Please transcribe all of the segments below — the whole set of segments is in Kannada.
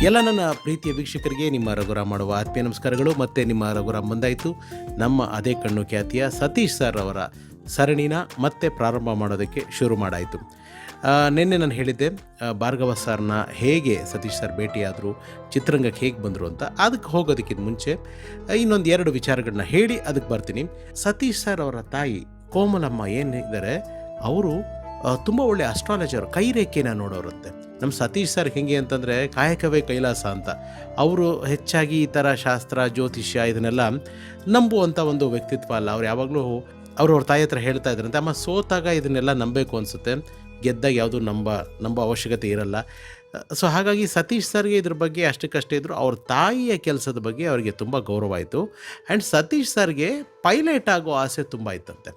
ಎಲ್ಲ ನನ್ನ ಪ್ರೀತಿಯ ವೀಕ್ಷಕರಿಗೆ ನಿಮ್ಮ ರಘುರಾಮ್ ಮಾಡುವ ಆತ್ಮೀಯ ನಮಸ್ಕಾರಗಳು. ಮತ್ತು ನಿಮ್ಮ ರಘುರಾಮ್ ಬಂದಾಯಿತು. ನಮ್ಮ ಅದೇ ಕಣ್ಣು ಖ್ಯಾತಿಯ ಸತೀಶ್ ಸರ್ ಅವರ ಸರಣಿನ ಮತ್ತೆ ಪ್ರಾರಂಭ ಮಾಡೋದಕ್ಕೆ ಶುರು ಮಾಡಾಯಿತು. ನಿನ್ನೆ ನಾನು ಹೇಳಿದ್ದೆ ಭಾರ್ಗವ ಸರ್ನ ಹೇಗೆ ಸತೀಶ್ ಸರ್ ಭೇಟಿಯಾದರು, ಚಿತ್ರರಂಗಕ್ಕೆ ಹೇಗೆ ಬಂದರು ಅಂತ. ಅದಕ್ಕೆ ಹೋಗೋದಕ್ಕಿಂತ ಮುಂಚೆ ಇನ್ನೊಂದು 2 ವಿಚಾರಗಳನ್ನ ಹೇಳಿ ಅದಕ್ಕೆ ಬರ್ತೀನಿ. ಸತೀಶ್ ಸರ್ ಅವರ ತಾಯಿ ಕೋಮಲಮ್ಮ ಏನಿದ್ದಾರೆ, ಅವರು ತುಂಬ ಒಳ್ಳೆ ಅಸ್ಟ್ರಾಲಜರ್, ಕೈರೇಖೆನ ನೋಡೋರಂತೆ. ನಮ್ಮ ಸತೀಶ್ ಸರ್ ಹೇಗೆ ಅಂತಂದರೆ ಕಾಯಕವೇ ಕೈಲಾಸ ಅಂತ. ಅವರು ಹೆಚ್ಚಾಗಿ ಈ ಥರ ಶಾಸ್ತ್ರ, ಜ್ಯೋತಿಷ್ಯ ಇದನ್ನೆಲ್ಲ ನಂಬುವಂಥ ಒಂದು ವ್ಯಕ್ತಿತ್ವ ಅಲ್ಲ. ಅವ್ರು ಯಾವಾಗಲೂ ಅವ್ರ ತಾಯಿ ಹತ್ರ ಹೇಳ್ತಾ ಇದ್ರಂತೆ, ಅಮ್ಮ ಸೋತಾಗ ಇದನ್ನೆಲ್ಲ ನಂಬಬೇಕು ಅನಿಸುತ್ತೆ, ಗೆದ್ದಾಗ ಯಾವುದೂ ನಂಬೋ ಅವಶ್ಯಕತೆ ಇರಲ್ಲ. ಸೊ ಹಾಗಾಗಿ ಸತೀಶ್ ಸರ್ಗೆ ಇದ್ರ ಬಗ್ಗೆ ಅಷ್ಟಕ್ಕಷ್ಟೇ ಇದ್ದರು. ಅವ್ರ ತಾಯಿಯ ಕೆಲಸದ ಬಗ್ಗೆ ಅವರಿಗೆ ತುಂಬ ಗೌರವ ಆಯಿತು. ಆ್ಯಂಡ್ ಸತೀಶ್ ಸರ್ಗೆ ಪೈಲಟ್ ಆಗೋ ಆಸೆ ತುಂಬ ಇತ್ತಂತೆ.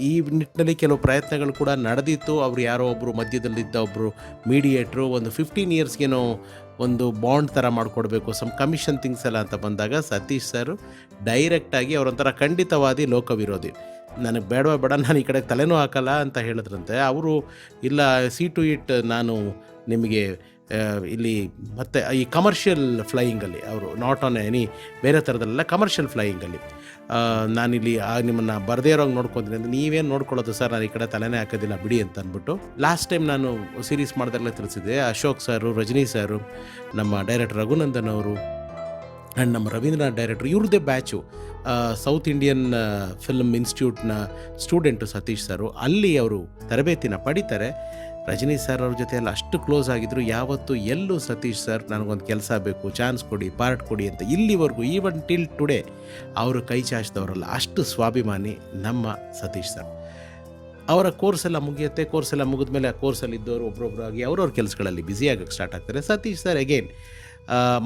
ಈ ನಿಟ್ಟಿನಲ್ಲಿ ಕೆಲವು ಪ್ರಯತ್ನಗಳು ಕೂಡ ನಡೆದಿತ್ತು. ಅವರು ಯಾರೋ ಒಬ್ಬರು ಮಧ್ಯದಲ್ಲಿದ್ದ ಒಬ್ಬರು ಮೀಡಿಯೇಟ್ರು ಒಂದು 15 ಇಯರ್ಸ್ಗೇನೋ ಒಂದು ಬಾಂಡ್ ಥರ ಮಾಡಿಕೊಡ್ಬೇಕು, ಸಮ್ ಕಮಿಷನ್ ಥಿಂಗ್ಸ್ ಎಲ್ಲ ಅಂತ ಬಂದಾಗ ಸತೀಶ್ ಸರ್ ಡೈರೆಕ್ಟಾಗಿ ಅವರೊಂಥರ ಖಂಡಿತವಾದಿ ಲೋಕವಿರೋಧಿ, ನನಗೆ ಬೇಡ, ನಾನು ಈ ಕಡೆ ತಲೆನೂ ಹಾಕಲ್ಲ ಅಂತ ಹೇಳಿದ್ರಂತೆ. ಅವರು ಇಲ್ಲ, ಟು ಇಟ್ ನಾನು ನಿಮಗೆ ಇಲ್ಲಿ ಮತ್ತು ಈ ಕಮರ್ಷಿಯಲ್ ಫ್ಲೈಯಿಂಗಲ್ಲಿ ಅವರು ನಾಟ್ ಆನ್ ಎನಿ ಬೇರೆ ಥರದಲ್ಲೆಲ್ಲ ಕಮರ್ಷಿಯಲ್ ಫ್ಲೈಯಿಂಗಲ್ಲಿ ನಾನಿಲ್ಲಿ ನಿಮ್ಮನ್ನು ಬರದೇ ಇರೋಂಗೆ ನೋಡ್ಕೊತೀನಿ ಅಂತ. ನೀವೇನು ನೋಡ್ಕೊಳ್ಳೋದು ಸರ್, ನಾನು ಈ ಕಡೆ ತಲೆನೇ ಹಾಕೋದಿಲ್ಲ ಬಿಡಿ ಅಂತ ಅಂದ್ಬಿಟ್ಟು ಲಾಸ್ಟ್ ಟೈಮ್ ನಾನು ಸೀರೀಸ್ ಮಾಡಿದಾಗಲೇ ತಿಳಿಸಿದ್ದೆ. ಅಶೋಕ್ ಸರು, ರಜನಿ ಸರು, ನಮ್ಮ ಡೈರೆಕ್ಟರ್ ರಘುನಂದನ್ ಅವರು ಆ್ಯಂಡ್ ನಮ್ಮ ರವೀಂದ್ರನಾಥ್ ಡೈರೆಕ್ಟ್ರು, ಇವ್ರದ್ದೇ ಬ್ಯಾಚು. ಸೌತ್ ಇಂಡಿಯನ್ ಫಿಲ್ಮ್ ಇನ್ಸ್ಟಿಟ್ಯೂಟ್ನ ಸ್ಟೂಡೆಂಟು ಸತೀಶ್ ಸರು. ಅಲ್ಲಿ ಅವರು ತರಬೇತಿನ ಪಡಿತಾರೆ. ರಜನಿ ಸರ್ ಅವ್ರ ಜೊತೆ ಎಲ್ಲ ಅಷ್ಟು ಕ್ಲೋಸ್ ಆಗಿದ್ದರು. ಯಾವತ್ತು ಎಲ್ಲೂ ಸತೀಶ್ ಸರ್ ನನಗೊಂದು ಕೆಲಸ ಬೇಕು, ಚಾನ್ಸ್ ಕೊಡಿ, ಪಾರ್ಟ್ ಕೊಡಿ ಅಂತ ಇಲ್ಲಿವರೆಗೂ ಈವನ್ ಟಿಲ್ ಟುಡೇ ಅವರು ಕೈ ಚಾಚಿದವರಲ್ಲ. ಅಷ್ಟು ಸ್ವಾಭಿಮಾನಿ ನಮ್ಮ ಸತೀಶ್ ಸರ್. ಅವರ ಕೋರ್ಸ್ ಎಲ್ಲ ಮುಗಿಯುತ್ತೆ. ಕೋರ್ಸ್ ಎಲ್ಲ ಮುಗಿದ್ಮೇಲೆ ಆ ಕೋರ್ಸಲ್ಲಿ ಇದ್ದವರು ಒಬ್ಬೊಬ್ಬರಾಗಿ ಅವ್ರವ್ರ ಕೆಲಸಗಳಲ್ಲಿ ಬ್ಯುಸಿಯಾಗಕ್ಕೆ ಸ್ಟಾರ್ಟ್ ಆಗ್ತಾರೆ. ಸತೀಶ್ ಸರ್ ಅಗೇನ್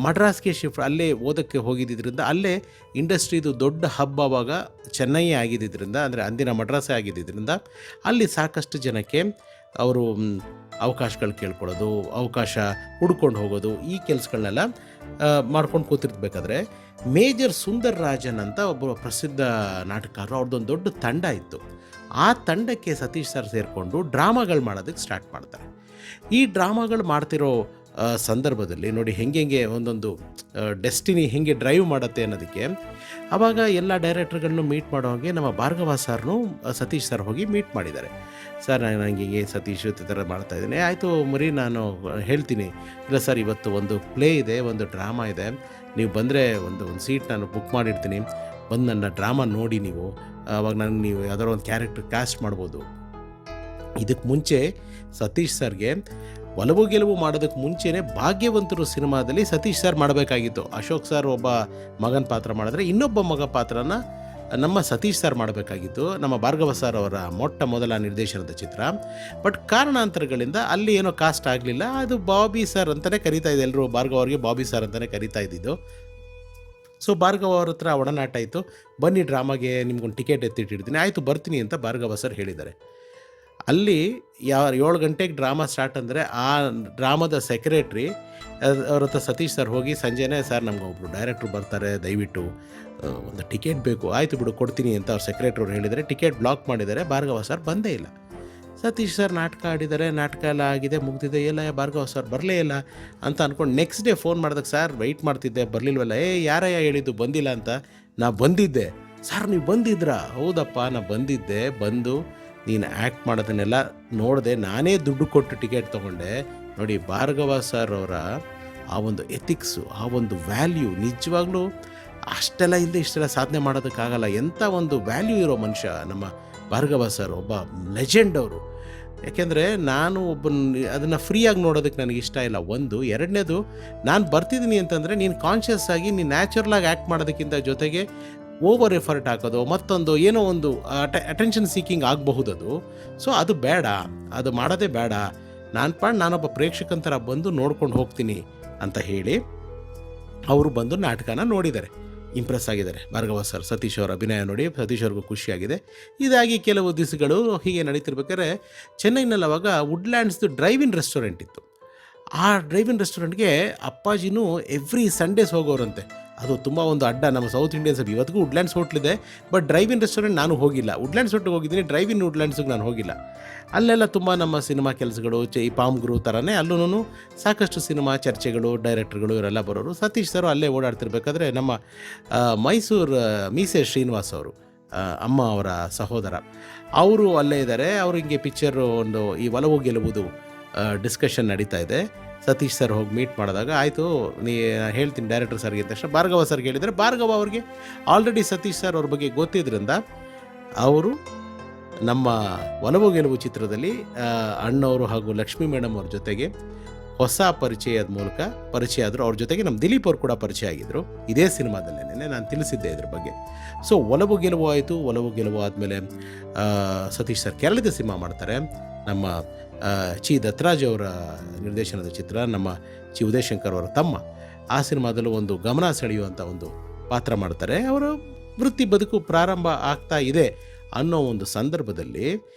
ಮಡ್ರಾಸ್ಗೆ ಶಿಫ್ಟ್, ಅಲ್ಲೇ ಓದೋಕ್ಕೆ ಹೋಗಿದ್ದರಿಂದ, ಅಲ್ಲೇ ಇಂಡಸ್ಟ್ರಿದು ದೊಡ್ಡ ಹಬ್ ಆವಾಗ ಚೆನ್ನೈ ಆಗಿದ್ದರಿಂದ, ಅಂದರೆ ಅಂದಿನ ಮಡ್ರಾಸೇ ಆಗಿದ್ದರಿಂದ ಅಲ್ಲಿ ಸಾಕಷ್ಟು ಜನಕ್ಕೆ ಅವರು ಅವಕಾಶಗಳು ಕೇಳ್ಕೊಳ್ಳೋದು, ಅವಕಾಶ ಹುಡ್ಕೊಂಡು ಹೋಗೋದು, ಈ ಕೆಲಸಗಳನ್ನೆಲ್ಲ ಮಾಡ್ಕೊಂಡು ಕೂತಿರ್ಬೇಕಾದ್ರೆ ಮೇಜರ್ ಸುಂದರ್ ರಾಜನ್ ಅಂತ ಒಬ್ಬ ಪ್ರಸಿದ್ಧ ನಾಟಕರು, ಅವ್ರದ್ದೊಂದು ದೊಡ್ಡ ತಂಡ ಇತ್ತು. ಆ ತಂಡಕ್ಕೆ ಸತೀಶ್ ಸರ್ ಸೇರಿಕೊಂಡು ಡ್ರಾಮಾಗಳು ಮಾಡೋದಕ್ಕೆ ಸ್ಟಾರ್ಟ್ ಮಾಡ್ತಾರೆ. ಈ ಡ್ರಾಮಾಗಳು ಮಾಡ್ತಿರೋ ಸಂದರ್ಭದಲ್ಲಿ ನೋಡಿ ಹೆಂಗೆ ಒಂದೊಂದು ಡೆಸ್ಟಿನಿ ಹೆಂಗೆ ಡ್ರೈವ್ ಮಾಡುತ್ತೆ ಅನ್ನೋದಕ್ಕೆ, ಆವಾಗ ಎಲ್ಲ ಡೈರೆಕ್ಟರ್ಗಳನ್ನು ಮೀಟ್ ಮಾಡೋ ಹಾಗೆ ನಮ್ಮ ಭಾರ್ಗವ ಸರ್ನು ಸತೀಶ್ ಸರ್ ಹೋಗಿ ಮೀಟ್ ಮಾಡಿದ್ದಾರೆ. ಸರ್ ನನಗೆ ಸತೀಶ್ ಈ ಥರ ಮಾಡ್ತಾಯಿದ್ದೀನಿ. ಆಯಿತು ಮರಿ, ನಾನು ಹೇಳ್ತೀನಿ. ಇಲ್ಲ ಸರ್, ಇವತ್ತು ಒಂದು ಪ್ಲೇ ಇದೆ, ಒಂದು ಡ್ರಾಮಾ ಇದೆ, ನೀವು ಬಂದರೆ ಒಂದು ಸೀಟ್ ನಾನು ಬುಕ್ ಮಾಡಿರ್ತೀನಿ, ಬಂದು ನನ್ನ ಡ್ರಾಮಾ ನೋಡಿ ನೀವು, ಆವಾಗ ನನಗೆ ನೀವು ಯಾವ್ದಾದ್ರು ಒಂದು ಕ್ಯಾರೆಕ್ಟರ್ ಕಾಸ್ಟ್ ಮಾಡ್ಬೋದು. ಇದಕ್ಕೆ ಮುಂಚೆ ಸತೀಶ್ ಸರ್ಗೆ ಒಲವು ಗೆಲುವು ಮಾಡೋದಕ್ಕೆ ಮುಂಚೆನೇ ಭಾಗ್ಯವಂತರು ಸಿನಿಮಾದಲ್ಲಿ ಸತೀಶ್ ಸರ್ ಮಾಡಬೇಕಾಗಿತ್ತು. ಅಶೋಕ್ ಸರ್ ಒಬ್ಬ ಮಗನ ಪಾತ್ರ ಮಾಡಿದ್ರೆ ಇನ್ನೊಬ್ಬ ಮಗ ಪಾತ್ರನ ನಮ್ಮ ಸತೀಶ್ ಸರ್ ಮಾಡಬೇಕಾಗಿತ್ತು. ನಮ್ಮ ಭಾರ್ಗವ ಸರ್ ಅವರ ಮೊಟ್ಟ ಮೊದಲ ನಿರ್ದೇಶನದ ಚಿತ್ರ. ಬಟ್ ಕಾರಣಾಂತರಗಳಿಂದ ಅಲ್ಲಿ ಏನೋ ಕಾಸ್ಟ್ ಆಗಲಿಲ್ಲ. ಅದು ಬಾಬಿ ಸರ್ ಅಂತಲೇ ಕರೀತಾ ಇದೆ, ಎಲ್ಲರೂ ಭಾರ್ಗವ ಅವ್ರಿಗೆ ಬಾಬಿ ಸರ್ ಅಂತಲೇ ಕರೀತಾ ಇದ್ದಿದ್ದು. ಸೊ ಭಾರ್ಗವ ಅವ್ರ ಹತ್ರ ಒಡನಾಟ ಆಯಿತು. ಬನ್ನಿ ಡ್ರಾಮಾಗೆ ನಿಮ್ಗೊಂದು ಟಿಕೆಟ್ ಎತ್ತಿಟ್ಟಿರ್ತೀನಿ. ಆಯಿತು ಬರ್ತೀನಿ ಅಂತ ಭಾರ್ಗವ ಸರ್ ಹೇಳಿದ್ದಾರೆ. ಅಲ್ಲಿ 7 ಗಂಟೆಗೆ ಡ್ರಾಮಾ ಸ್ಟಾರ್ಟ್ ಅಂದರೆ ಆ ಡ್ರಾಮಾದ ಸೆಕ್ರೆಟ್ರಿ ಅವ್ರ ಹತ್ರ ಸತೀಶ್ ಸರ್ ಹೋಗಿ ಸಂಜೆನೇ, ಸರ್ ನಮ್ಗೆ ಒಬ್ಬರು ಡೈರೆಕ್ಟ್ರು ಬರ್ತಾರೆ, ದಯವಿಟ್ಟು ಒಂದು ಟಿಕೆಟ್ ಬೇಕು. ಆಯಿತು ಬಿಡು ಕೊಡ್ತೀನಿ ಅಂತ ಅವ್ರ ಸೆಕ್ರೆಟ್ರಿ ಅವ್ರು ಹೇಳಿದರೆ ಟಿಕೆಟ್ ಬ್ಲಾಕ್ ಮಾಡಿದ್ದಾರೆ. ಭಾರ್ಗವ ಸರ್ ಬಂದೇ ಇಲ್ಲ. ಸತೀಶ್ ಸರ್ ನಾಟಕ ಆಡಿದ್ದಾರೆ, ನಾಟಕ ಎಲ್ಲ ಆಗಿದೆ, ಮುಗ್ದಿದೆ, ಎಲ್ಲ ಭಾರ್ಗವ ಸರ್ ಬರಲೇ ಇಲ್ಲ ಅಂತ ಅಂದ್ಕೊಂಡು ನೆಕ್ಸ್ಟ್ ಡೇ ಫೋನ್ ಮಾಡಿದಾಗ, ಸರ್ ವೆಯ್ಟ್ ಮಾಡ್ತಿದ್ದೆ, ಬರಲಿಲ್ವಲ್ಲ. ಯಾರಯ್ಯ ಹೇಳಿದ್ದು ಬಂದಿಲ್ಲ ಅಂತ. ನಾ ಬಂದಿದ್ದೆ. ಸರ್ ನೀವು ಬಂದಿದ್ರಾ? ಹೌದಪ್ಪ ನಾ ಬಂದಿದ್ದೆ, ಬಂದು ನೀನು ಆ್ಯಕ್ಟ್ ಮಾಡೋದನ್ನೆಲ್ಲ ನೋಡಿದೆ, ನಾನೇ ದುಡ್ಡು ಕೊಟ್ಟು ಟಿಕೆಟ್ ತೊಗೊಂಡೆ. ನೋಡಿ ಭಾರ್ಗವ ಸರ್ ಅವರ ಆ ಒಂದು ಎಥಿಕ್ಸು, ಆ ಒಂದು ವ್ಯಾಲ್ಯೂ ನಿಜವಾಗ್ಲೂ ಅಷ್ಟೆಲ್ಲ ಇಲ್ಲದೆ ಇಷ್ಟೆಲ್ಲ ಸಾಧನೆ ಮಾಡೋದಕ್ಕಾಗಲ್ಲ. ಎಂಥ ಒಂದು ವ್ಯಾಲ್ಯೂ ಇರೋ ಮನುಷ್ಯ ನಮ್ಮ ಭಾರ್ಗವ ಸರ್, ಒಬ್ಬ ಲೆಜೆಂಡ್ ಅವರು. ಯಾಕೆಂದರೆ ನಾನು ಅದನ್ನು ಫ್ರೀಯಾಗಿ ನೋಡೋದಕ್ಕೆ ನನಗೆ ಇಷ್ಟ ಇಲ್ಲ. ಒಂದು, ಎರಡನೇದು, ನಾನು ಬರ್ತಿದ್ದೀನಿ ಅಂತಂದರೆ ನೀನು ಕಾನ್ಷಿಯಸ್ ಆಗಿ ನೀನು ನ್ಯಾಚುರಲಾಗಿ ಆ್ಯಕ್ಟ್ ಮಾಡೋದಕ್ಕಿಂತ ಜೊತೆಗೆ ಓವರ್ ಎಫರ್ಟ್ ಹಾಕೋದು, ಮತ್ತೊಂದು ಏನೋ ಒಂದು ಅಟೆನ್ಷನ್ ಸೀಕಿಂಗ್ ಆಗಬಹುದದು. ಸೊ ಅದು ಬೇಡ, ಅದು ಮಾಡೋದೇ ಬೇಡ. ನಾನೊಬ್ಬ ಪ್ರೇಕ್ಷಕಂತರ ಬಂದು ನೋಡ್ಕೊಂಡು ಹೋಗ್ತೀನಿ ಅಂತ ಹೇಳಿ ಅವರು ಬಂದು ನಾಟಕನ ನೋಡಿದ್ದಾರೆ, ಇಂಪ್ರೆಸ್ ಆಗಿದ್ದಾರೆ. ಭಾರ್ಗವ ಸರ್ ಸತೀಶ್ ಅವರ ಅಭಿನಯ ನೋಡಿ ಸತೀಶ್ ಅವ್ರಿಗೂ ಖುಷಿಯಾಗಿದೆ. ಇದಾಗಿ ಕೆಲವು ದಿವಸಗಳು ಹೀಗೆ ನಡೀತಿರ್ಬೇಕಾದ್ರೆ ಚೆನ್ನೈನಲ್ಲಿ ಅವಾಗ ವುಡ್ಲ್ಯಾಂಡ್ಸ್ದು ಡ್ರೈವ್ ಇನ್ ರೆಸ್ಟೋರೆಂಟ್ ಇತ್ತು. ಆ ಡ್ರೈವ್ ಇನ್ ರೆಸ್ಟೋರೆಂಟ್ಗೆ ಅಪ್ಪಾಜಿನೂ ಎವ್ರಿ ಸಂಡೇಸ್ ಹೋಗೋರಂತೆ. ಅದು ತುಂಬ ಒಂದು ಅಡ್ಡ. ನಮ್ಮ ಸೌತ್ ಇಂಡಿಯನ್ಸ್ ಇವತ್ತಿಗೂ ವುಡ್ಲ್ಯಾಂಡ್ಸ್ ಹೋಟ್ಲಿದೆ, ಬಟ್ ಡ್ರೈವ್ ಇನ್ ರೆಸ್ಟೋರೆಂಟ್ ನಾನು ಹೋಗಿಲ್ಲ. ವುಡ್ಲ್ಯಾಂಡ್ಸ್ ಹೋಟ್ಲಿಗೆ ಹೋಗಿದ್ದೀನಿ, ಡ್ರೈವ್ ಇನ್ ವುಡ್ಲ್ಯಾಂಡ್ಸಿಗೆ ನಾನು ಹೋಗಿಲ್ಲ. ಅಲ್ಲೆಲ್ಲ ತುಂಬ ನಮ್ಮ ಸಿನಿಮಾ ಕೆಲಸಗಳು ಈ ಪಾಮ್ ಗುರು ಥರನೇ ಅಲ್ಲೂ ಸಾಕಷ್ಟು ಸಿನಿಮಾ ಚರ್ಚೆಗಳು, ಡೈರೆಕ್ಟರ್ಗಳು ಇವರೆಲ್ಲ ಬರೋರು. ಸತೀಶ್ ಸರ್ ಅಲ್ಲೇ ಓಡಾಡ್ತಿರ್ಬೇಕಾದ್ರೆ ನಮ್ಮ ಮೈಸೂರು ಮೀಸೆ ಶ್ರೀನಿವಾಸ್ ಅವರು, ಅಮ್ಮ ಅವರ ಸಹೋದರ, ಅವರು ಅಲ್ಲೇ ಇದ್ದಾರೆ. ಅವರು ಹಿಂಗೆ ಪಿಕ್ಚರು ಒಂದು ಈ ಒಲವು ಗೆಲುವುದು ಡಿಸ್ಕಷನ್ ನಡೀತಾ ಇದೆ. ಸತೀಶ್ ಸರ್ ಹೋಗಿ ಮೀಟ್ ಮಾಡಿದಾಗ ಆಯಿತು ಹೇಳ್ತೀನಿ ಡೈರೆಕ್ಟರ್ ಸರ್ಗೆ ತಕ್ಷಣ ಭಾರ್ಗವ ಸರ್ಗೆ ಹೇಳಿದರೆ, ಭಾರ್ಗವ ಅವ್ರಿಗೆ ಆಲ್ರೆಡಿ ಸತೀಶ್ ಸರ್ ಅವ್ರ ಬಗ್ಗೆ ಗೊತ್ತಿದ್ದರಿಂದ ಅವರು ನಮ್ಮ ಒಲವು ಗೆಲುವು ಚಿತ್ರದಲ್ಲಿ ಅಣ್ಣವರು ಹಾಗೂ ಲಕ್ಷ್ಮೀ ಮೇಡಮ್ ಅವ್ರ ಜೊತೆಗೆ ಹೊಸ ಪರಿಚಯದ ಮೂಲಕ ಪರಿಚಯ ಆದರು. ಅವ್ರ ಜೊತೆಗೆ ನಮ್ಮ ದಿಲೀಪ್ ಅವ್ರು ಕೂಡ ಪರಿಚಯ ಆಗಿದ್ದರು ಇದೇ ಸಿನಿಮಾದಲ್ಲೇನೆ. ನಾನು ತಿಳಿಸಿದ್ದೆ ಇದ್ರ ಬಗ್ಗೆ. ಸೊ ಒಲವು ಗೆಲುವು ಆಯಿತು. ಒಲವು ಗೆಲುವು ಆದಮೇಲೆ ಸತೀಶ್ ಸರ್ ಕೆರಳಿದ ಸಿನಿಮಾ ಮಾಡ್ತಾರೆ. ನಮ್ಮ ಚಿ ದತ್ತರಾಜ್ ಅವರ ನಿರ್ದೇಶನದ ಚಿತ್ರ, ನಮ್ಮ ಚಿ ಉದಯಶಂಕರ್ ಅವರ ತಮ್ಮ. ಆ ಸಿನಿಮಾದಲ್ಲೂ ಒಂದು ಗಮನ ಸೆಳೆಯುವಂಥ ಒಂದು ಪಾತ್ರ ಮಾಡ್ತಾರೆ. ಅವರ ವೃತ್ತಿ ಬದುಕು ಪ್ರಾರಂಭ ಆಗ್ತಾ ಇದೆ ಅನ್ನೋ ಒಂದು ಸಂದರ್ಭದಲ್ಲಿ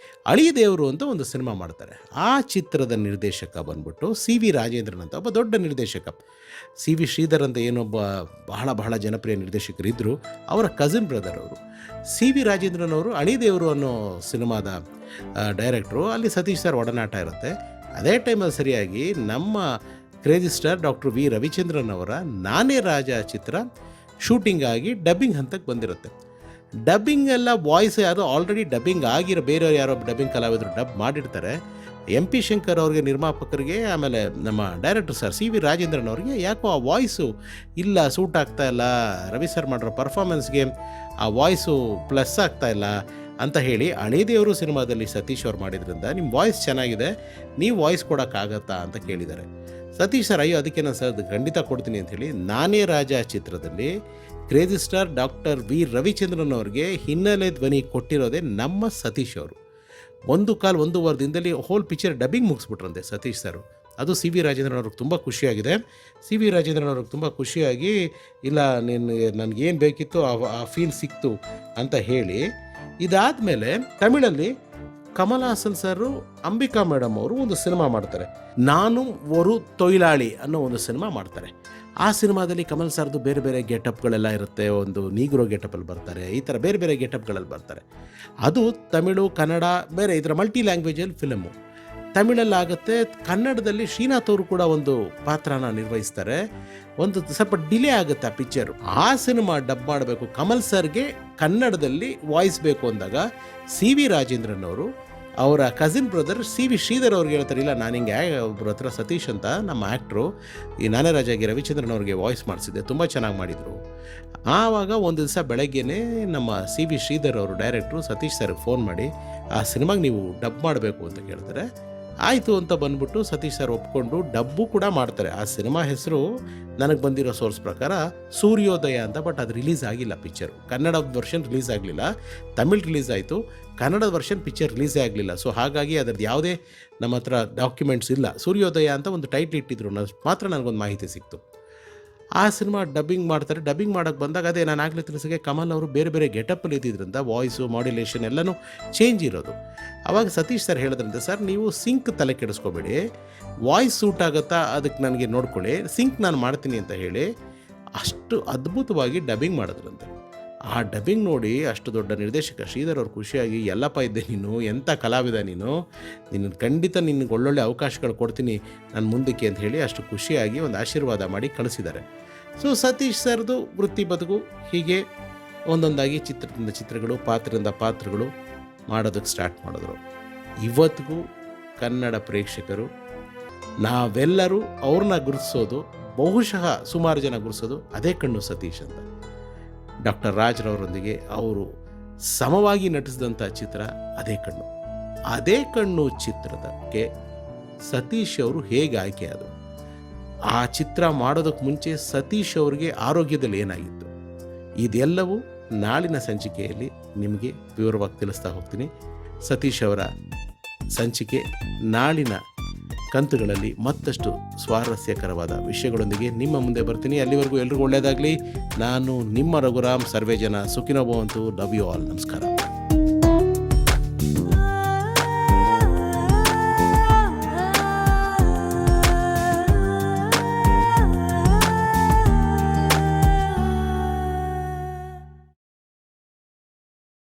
ಅಳಿದೇವರು ಅಂತ ಒಂದು ಸಿನಿಮಾ ಮಾಡ್ತಾರೆ. ಆ ಚಿತ್ರದ ನಿರ್ದೇಶಕ ಬಂದ್ಬಿಟ್ಟು ಸಿ ವಿ ರಾಜೇಂದ್ರನ್ ಅಂತ ಒಬ್ಬ ದೊಡ್ಡ ನಿರ್ದೇಶಕ. ಸಿ ವಿ ಶ್ರೀಧರ್ ಅಂತ ಏನೊಬ್ಬ ಬಹಳ ಜನಪ್ರಿಯ ನಿರ್ದೇಶಕರಿದ್ದರು, ಅವರ ಕಸಿನ್ ಬ್ರದರ್ ಅವರು. ಸಿ ವಿ ರಾಜೇಂದ್ರನ್ ಅವರು ಅಳಿದೇವರು ಅನ್ನೋ ಸಿನಿಮಾದ ಡೈರೆಕ್ಟ್ರು. ಅಲ್ಲಿ ಸತೀಶ್ ಸರ್ ಒಡನಾಟ ಇರುತ್ತೆ. ಅದೇ ಟೈಮಲ್ಲಿ ಸರಿಯಾಗಿ ನಮ್ಮ crazy star doctor V Ravichandran ಅವರ ನಾನೇ ರಾಜ ಚಿತ್ರ ಶೂಟಿಂಗ್ ಆಗಿ ಡಬ್ಬಿಂಗ್ ಹಂತಕ್ಕೆ ಬಂದಿರುತ್ತೆ. ಡಬ್ಬಿಂಗ್ ಎಲ್ಲ ವಾಯ್ಸ್ ಯಾರು ಆಲ್ರೆಡಿ ಡಬ್ಬಿಂಗ್ ಆಗಿರೋ ಬೇರೆಯವ್ರು ಯಾರೋ ಡಬ್ಬಿಂಗ್ ಕಲಾವಿದರು ಡಬ್ ಮಾಡಿರ್ತಾರೆ. ಎಂ ಪಿ ಶಂಕರ್ ಅವ್ರಿಗೆ, ನಿರ್ಮಾಪಕರಿಗೆ, ಆಮೇಲೆ ನಮ್ಮ director sir C V Rajendran ಅವ್ರಿಗೆ ಯಾಕೋ ಆ ವಾಯ್ಸು ಇಲ್ಲ, ಸೂಟ್ ಆಗ್ತಾ ಇಲ್ಲ, ರವಿ ಸರ್ ಮಾಡಿರೋ ಪರ್ಫಾರ್ಮೆನ್ಸ್ಗೆ ಆ ವಾಯ್ಸು ಪ್ಲಸ್ ಆಗ್ತಾ ಇಲ್ಲ ಅಂತ ಹೇಳಿ ಅಳಿದೇವರು ಸಿನಿಮಾದಲ್ಲಿ ಸತೀಶ್ ಅವ್ರು ಮಾಡಿದ್ರಿಂದ ನಿಮ್ಮ ವಾಯ್ಸ್ ಚೆನ್ನಾಗಿದೆ, ನೀವು ವಾಯ್ಸ್ ಕೊಡೋಕ್ಕಾಗತ್ತಾ ಅಂತ ಕೇಳಿದ್ದಾರೆ. ಸತೀಶ್ ಸರ್ ಅಯ್ಯೋ ಅದಕ್ಕೆ ನಾನು ಸರ್ ಖಂಡಿತ ಕೊಡ್ತೀನಿ ಅಂಥೇಳಿ ನಾನೇ ರಾಜ ಚಿತ್ರದಲ್ಲಿ crazy star doctor V Ravichandran ಅವ್ರಿಗೆ ಹಿನ್ನೆಲೆ ಧ್ವನಿ ಕೊಟ್ಟಿರೋದೇ ನಮ್ಮ ಸತೀಶ್ ಅವರು. 1.5 ದಿನದಲ್ಲಿ ಹೋಲ್ ಪಿಕ್ಚರ್ ಡಬ್ಬಿಂಗ್ ಮುಗಿಸ್ಬಿಟ್ರಂತೆ ಸತೀಶ್ ಸರ್. ಅದು ಸಿ ವಿ ರಾಜೇಂದ್ರನ್ ಅವ್ರಿಗೆ ತುಂಬ ಖುಷಿಯಾಗಿದೆ. ಸಿ ವಿ ರಾಜೇಂದ್ರನ್ ಅವ್ರಿಗೆ ತುಂಬ ಖುಷಿಯಾಗಿ ಇಲ್ಲ ನನಗೇನು ಬೇಕಿತ್ತು ಆ ಫೀಲ್ ಸಿಕ್ತು ಅಂತ ಹೇಳಿ, ಇದಾದಮೇಲೆ ತಮಿಳಲ್ಲಿ ಕಮಲ್ ಹಾಸನ್ ಸರು, ಅಂಬಿಕಾ ಮೇಡಮ್ ಅವರು ಒಂದು ಸಿನಿಮಾ ಮಾಡ್ತಾರೆ. ನಾನು ಒಂದು ತೊಯ್ಲಾಳಿ ಅನ್ನೋ ಒಂದು ಸಿನಿಮಾ ಮಾಡ್ತಾರೆ. ಆ ಸಿನಿಮಾದಲ್ಲಿ ಕಮಲ್ ಸರ್ದು ಬೇರೆ ಬೇರೆ ಗೆಟಪ್ಗಳೆಲ್ಲ ಇರುತ್ತೆ. ಒಂದು ನೀಗ್ರೋ ಗೆಟಪಲ್ಲಿ ಬರ್ತಾರೆ, ಈ ಥರ ಬೇರೆ ಬೇರೆ ಗೆಟಪ್ಗಳಲ್ಲಿ ಬರ್ತಾರೆ. ಅದು ತಮಿಳು, ಕನ್ನಡ, ಬೇರೆ ಇದರ ಮಲ್ಟಿ ಲ್ಯಾಂಗ್ವೇಜಲ್ಲಿ ಫಿಲಮು. ತಮಿಳಲ್ಲಾಗುತ್ತೆ, ಕನ್ನಡದಲ್ಲಿ ಶ್ರೀನಾಥ್ ಅವರು ಕೂಡ ಒಂದು ಪಾತ್ರನ ನಿರ್ವಹಿಸ್ತಾರೆ. ಒಂದು ಸ್ವಲ್ಪ ಡಿಲೇ ಆಗುತ್ತೆ ಆ ಪಿಕ್ಚರು. ಆ ಸಿನಿಮಾ ಡಬ್ ಮಾಡಬೇಕು, ಕಮಲ್ ಸರ್ಗೆ ಕನ್ನಡದಲ್ಲಿ ವಾಯ್ಸ್ ಬೇಕು ಅಂದಾಗ ಸಿ ವಿ ರಾಜೇಂದ್ರನ್ ಅವರು ಅವರ cousin brother C V Sridhar ಅವ್ರಿಗೆ ಹೇಳ್ತಾರೆ, ಇಲ್ಲ ನಾನು ಹಿಂಗೆ ಒಬ್ಬರ ಹತ್ರ ಸತೀಶ್ ಅಂತ ನಮ್ಮ ಆ್ಯಕ್ಟ್ರು ಈ ನಾನೇ ರಾಜಾಗಿ ರವಿಚಂದ್ರನ್ ಅವ್ರಿಗೆ ವಾಯ್ಸ್ ಮಾಡಿಸಿದ್ದೆ, ತುಂಬ ಚೆನ್ನಾಗಿ ಮಾಡಿದರು. ಆವಾಗ ಒಂದು ದಿವಸ ಬೆಳಗ್ಗೆನೇ ನಮ್ಮ ಸಿ ವಿ ಶ್ರೀಧರ್ ಅವರು ಡೈರೆಕ್ಟ್ರು ಸತೀಶ್ ಸರ್ಗೆ ಫೋನ್ ಮಾಡಿ ಆ ಸಿನಿಮಾಗೆ ನೀವು ಡಬ್ ಮಾಡಬೇಕು ಅಂತ ಕೇಳ್ತಾರೆ. ಆಯಿತು ಅಂತ ಬಂದ್ಬಿಟ್ಟು ಸತೀಶ್ ಸರ್ ಒಪ್ಕೊಂಡು ಡಬ್ಬು ಕೂಡ ಮಾಡ್ತಾರೆ. ಆ ಸಿನಿಮಾ ಹೆಸರು ನನಗೆ ಬಂದಿರೋ ಸೋರ್ಸ್ ಪ್ರಕಾರ ಸೂರ್ಯೋದಯ ಅಂತ, ಬಟ್ ಅದು ರಿಲೀಸ್ ಆಗಿಲ್ಲ ಪಿಕ್ಚರು. ಕನ್ನಡ ವರ್ಷನ್ ರಿಲೀಸ್ ಆಗಲಿಲ್ಲ, ತಮಿಳ್ ರಿಲೀಸ್ ಆಯಿತು, ಕನ್ನಡದ ವರ್ಷನ್ ಪಿಕ್ಚರ್ ರಿಲೀಸೇ ಆಗಲಿಲ್ಲ. ಸೊ ಹಾಗಾಗಿ ಅದರದ್ದು ಯಾವುದೇ ನಮ್ಮ ಹತ್ರ ಡಾಕ್ಯುಮೆಂಟ್ಸ್ ಇಲ್ಲ. ಸೂರ್ಯೋದಯ ಅಂತ ಒಂದು ಟೈಟ್ಲ್ ಇಟ್ಟಿದ್ರು, ಮಾತ್ರ ನನಗೊಂದು ಮಾಹಿತಿ ಸಿಕ್ತು. ಆ ಸಿನಿಮಾ ಡಬ್ಬಿಂಗ್ ಮಾಡ್ತಾರೆ. ಡಬ್ಬಿಂಗ್ ಮಾಡೋಕ್ಕೆ ಬಂದಾಗ ಅದೇ ನಾನು ಆಗಲೇ ತಿಳಿಸಿಗೆ ಕಮಲ್ ಅವರು ಬೇರೆ ಬೇರೆ ಗೆಟಪ್ಪಲ್ಲಿ ಇದ್ದಿದ್ದರಿಂದ ವಾಯ್ಸು ಮಾಡ್ಯುಲೇಷನ್ ಎಲ್ಲನೂ ಚೇಂಜ್ ಇರೋದು. ಆವಾಗ ಸತೀಶ್ ಸರ್ ಹೇಳಿದ್ರಂತೆ, ಸರ್ ನೀವು ಸಿಂಕ್ ತಲೆ ಕೆಡಿಸ್ಕೋಬೇಡಿ, ವಾಯ್ಸ್ ಸೂಟ್ ಆಗುತ್ತಾ ಅದಕ್ಕೆ ನನಗೆ ನೋಡ್ಕೊಳ್ಳಿ, ಸಿಂಕ್ ನಾನು ಮಾಡ್ತೀನಿ ಅಂತ ಹೇಳಿ ಅಷ್ಟು ಅದ್ಭುತವಾಗಿ ಡಬ್ಬಿಂಗ್ ಮಾಡಿದ್ರಂತೆ. ಆ ಡಬ್ಬಿಂಗ್ ನೋಡಿ ಅಷ್ಟು ದೊಡ್ಡ ನಿರ್ದೇಶಕ ಶ್ರೀಧರ್ ಅವ್ರು ಖುಷಿಯಾಗಿ, ಎಲ್ಲಪ್ಪ ಇದ್ದೆ ನೀನು, ಎಂಥ ಕಲಾವಿದ ನೀನು, ಖಂಡಿತ ನಿನಗೆ ಒಳ್ಳೊಳ್ಳೆ ಅವಕಾಶಗಳು ಕೊಡ್ತೀನಿ ನಾನು ಮುಂದಕ್ಕೆ ಅಂತ ಹೇಳಿ ಅಷ್ಟು ಖುಷಿಯಾಗಿ ಒಂದು ಆಶೀರ್ವಾದ ಮಾಡಿ ಕಳಿಸಿದ್ದಾರೆ. ಸೊ ಸತೀಶ್ ಸರ್ದು ವೃತ್ತಿ ಬದುಕು ಹೀಗೆ ಒಂದೊಂದಾಗಿ ಚಿತ್ರದಿಂದ ಚಿತ್ರಗಳು, ಪಾತ್ರದಿಂದ ಪಾತ್ರಗಳು ಮಾಡೋದಕ್ಕೆ ಸ್ಟಾರ್ಟ್ ಮಾಡಿದ್ರು. ಇವತ್ತಿಗೂ ಕನ್ನಡ ಪ್ರೇಕ್ಷಕರು ನಾವೆಲ್ಲರೂ ಅವ್ರನ್ನ ಗುರುತಿಸೋದು, ಬಹುಶಃ ಸುಮಾರು ಜನ ಗುರುತಿಸೋದು ಅದೇ ಕಣ್ಣು ಸತೀಶ್ ಅಂತ. ಡಾಕ್ಟರ್ ರಾಜ್ರವರೊಂದಿಗೆ ಅವರು ಸಮವಾಗಿ ನಟಿಸಿದಂಥ ಚಿತ್ರ ಅದೇ ಕಣ್ಣು. ಅದೇ ಕಣ್ಣು ಚಿತ್ರದಕ್ಕೆ ಸತೀಶ್ ಅವರು ಹೇಗೆ ಆಯ್ಕೆ ಆದರು, ಆ ಚಿತ್ರ ಮಾಡೋದಕ್ಕೆ ಮುಂಚೆ ಸತೀಶ್ ಅವರಿಗೆ ಆರೋಗ್ಯದಲ್ಲಿ ಏನಾಗಿತ್ತು, ಇದೆಲ್ಲವೂ ನಾಳಿನ ಸಂಚಿಕೆಯಲ್ಲಿ ನಿಮಗೆ ವಿವರವಾಗಿ ತಿಳಿಸ್ತಾ ಹೋಗ್ತೀನಿ. ಸತೀಶ್ ಅವರ ಸಂಚಿಕೆ ನಾಳಿನ ಕಂತುಗಳಲ್ಲಿ ಮತ್ತಷ್ಟು ಸ್ವಾರಸ್ಯಕರವಾದ ವಿಷಯಗಳೊಂದಿಗೆ ನಿಮ್ಮ ಮುಂದೆ ಬರ್ತೀನಿ. ಅಲ್ಲಿವರೆಗೂ ಎಲ್ರಿಗೂ ಒಳ್ಳೆಯದಾಗಲಿ. ನಾನು ನಿಮ್ಮ ರಘುರಾಮ್. ಸರ್ವೇ ಜನ ಸುಖಿನೋ ಭವಂತು. Love you all. ನಮಸ್ಕಾರ.